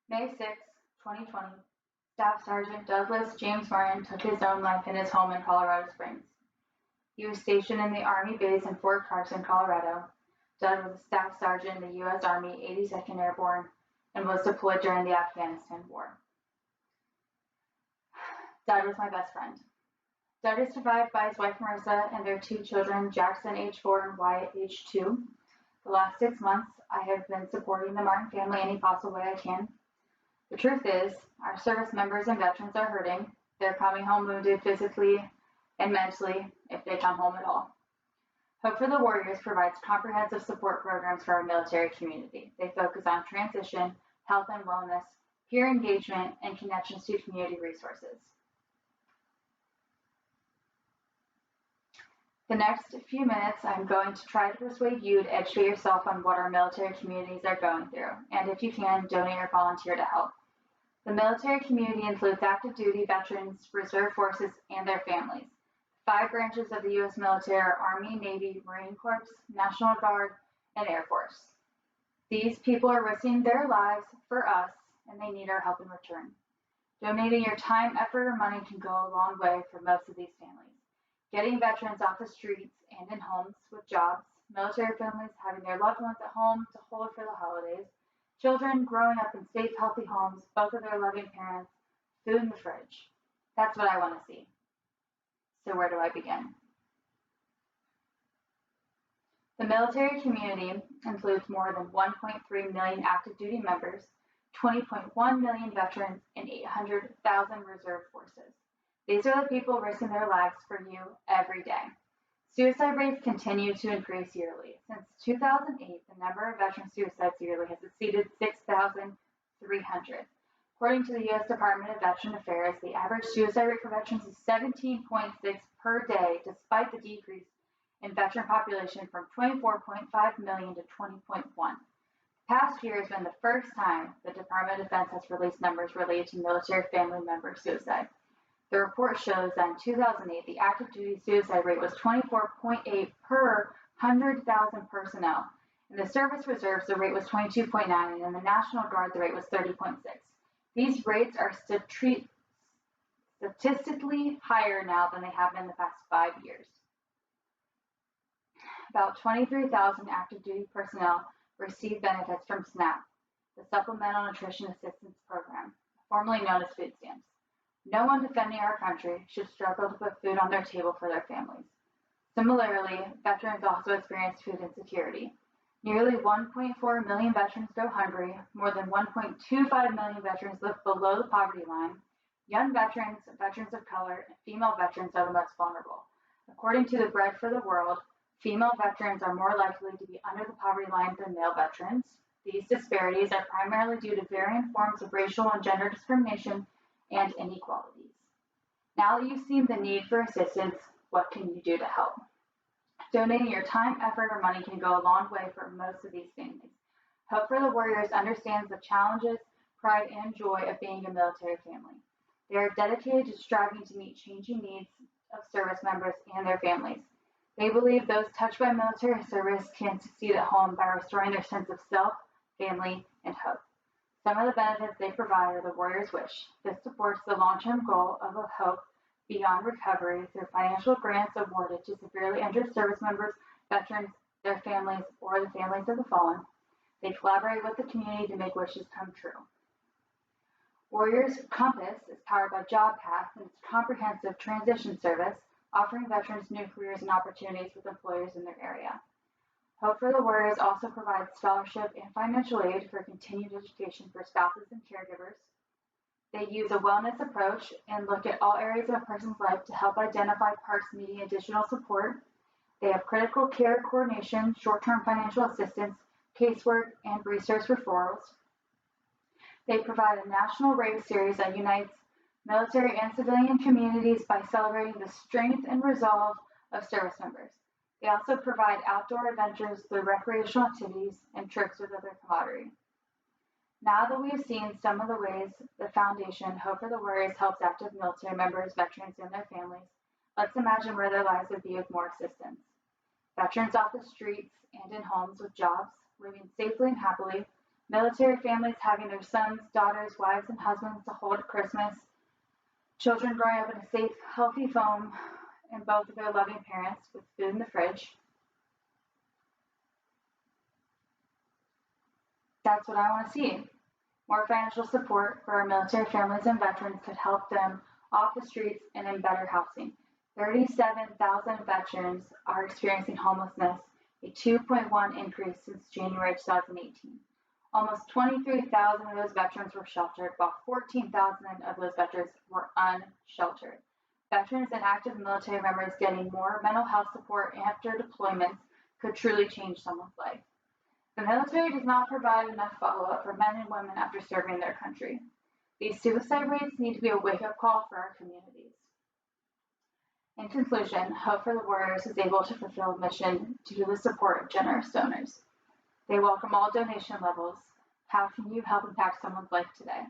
May 6, 2020, Staff Sergeant Douglas James Martin took his own life in his home in Colorado Springs. He was stationed in the Army base in Fort Carson, Colorado. Doug was a staff sergeant in the U.S. Army 82nd Airborne and was deployed during the Afghanistan War. Doug was my best friend. Doug is survived by his wife Marissa and their two children, Jackson, age 4, and Wyatt, age 2. The last 6 months, I have been supporting the Martin family any possible way I can. The truth is, our service members and veterans are hurting. They're coming home wounded physically and mentally, if they come home at all. Hope for the Warriors provides comprehensive support programs for our military community. They focus on transition, health and wellness, peer engagement, and connections to community resources. The next few minutes, I'm going to try to persuade you to educate yourself on what our military communities are going through, and if you can, donate or volunteer to help. The military community includes active duty veterans, reserve forces, and their families. 5 branches of the U.S. military are Army, Navy, Marine Corps, National Guard, and Air Force. These people are risking their lives for us, and they need our help in return. Donating your time, effort, or money can go a long way for most of these families. Getting veterans off the streets and in homes with jobs, military families having their loved ones at home to hold for the holidays, children growing up in safe, healthy homes, both of their loving parents, food in the fridge. That's what I want to see. So where do I begin? The military community includes more than 1.3 million active duty members, 20.1 million veterans, and 800,000 reserve forces. These are the people risking their lives for you every day. Suicide rates continue to increase yearly. Since 2008, the number of veteran suicides yearly has exceeded 6,300. According to the U.S. Department of Veteran Affairs, the average suicide rate for veterans is 17.6 per day, despite the decrease in veteran population from 24.5 million to 20.1. The past year has been the first time the Department of Defense has released numbers related to military family member suicide. The report shows that in 2008, the active duty suicide rate was 24.8 per 100,000 personnel. In the service reserves, the rate was 22.9, and in the National Guard, the rate was 30.6. These rates are statistically higher now than they have been in the past 5 years. About 23,000 active duty personnel receive benefits from SNAP, the Supplemental Nutrition Assistance Program, formerly known as food stamps. No one defending our country should struggle to put food on their table for their families. Similarly, veterans also experience food insecurity. Nearly 1.4 million veterans go hungry, more than 1.25 million veterans live below the poverty line. Young veterans, veterans of color, and female veterans are the most vulnerable. According to the Bread for the World, female veterans are more likely to be under the poverty line than male veterans. These disparities are primarily due to varying forms of racial and gender discrimination and inequalities. Now that you've seen the need for assistance, what can you do to help? Donating your time, effort, or money can go a long way for most of these families. Hope for the Warriors understands the challenges, pride, and joy of being a military family. They are dedicated to striving to meet changing needs of service members and their families. They believe those touched by military service can succeed at home by restoring their sense of self, family, and hope. Some of the benefits they provide are the Warriors' Wish. This supports the long-term goal of a hope beyond recovery through financial grants awarded to severely injured service members, veterans, their families, or the families of the fallen. They collaborate with the community to make wishes come true. Warriors Compass is powered by JobPath and its comprehensive transition service, offering veterans new careers and opportunities with employers in their area. Hope for the Warriors also provides scholarship and financial aid for continued education for spouses and caregivers. They use a wellness approach and look at all areas of a person's life to help identify parts needing additional support. They have critical care coordination, short-term financial assistance, casework, and resource referrals. They provide a national race series that unites military and civilian communities by celebrating the strength and resolve of service members. They also provide outdoor adventures through recreational activities and trips with other camaraderie. Now that we have seen some of the ways the Foundation Hope for the Warriors helps active military members, veterans, and their families, let's imagine where their lives would be with more assistance. Veterans off the streets and in homes with jobs, living safely and happily, Military families having their sons, daughters, wives, and husbands to hold at Christmas. Children growing up in a safe, healthy home and both of their loving parents with food in the fridge. That's what I want to see. More financial support for our military families and veterans could help them off the streets and in better housing. 37,000 veterans are experiencing homelessness, a 2.1 increase since January 2018. Almost 23,000 of those veterans were sheltered, while 14,000 of those veterans were unsheltered. Veterans and active military members getting more mental health support after deployments could truly change someone's life. The military does not provide enough follow-up for men and women after serving their country. These suicide rates need to be a wake-up call for our communities. In conclusion, Hope for the Warriors is able to fulfill mission due to the support of generous donors. They welcome all donation levels. How can you help impact someone's life today?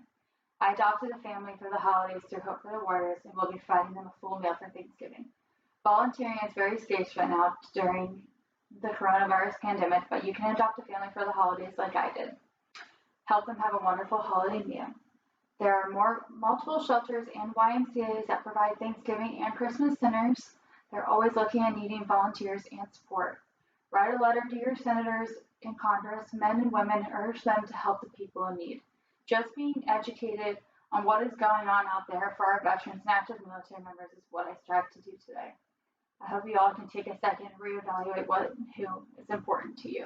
I adopted a family for the holidays through Hope for the Warriors and will be providing them a full meal for Thanksgiving. Volunteering is very scarce right now during the coronavirus pandemic, but you can adopt a family for the holidays like I did. Help them have a wonderful holiday meal. There are multiple shelters and YMCAs that provide Thanksgiving and Christmas dinners. They're always looking and needing volunteers and support. Write a letter to your senators in Congress, men and women, urge them to help the people in need. Just being educated on what is going on out there for our veterans and active military members is what I strive to do today. I hope you all can take a second and reevaluate who is important to you.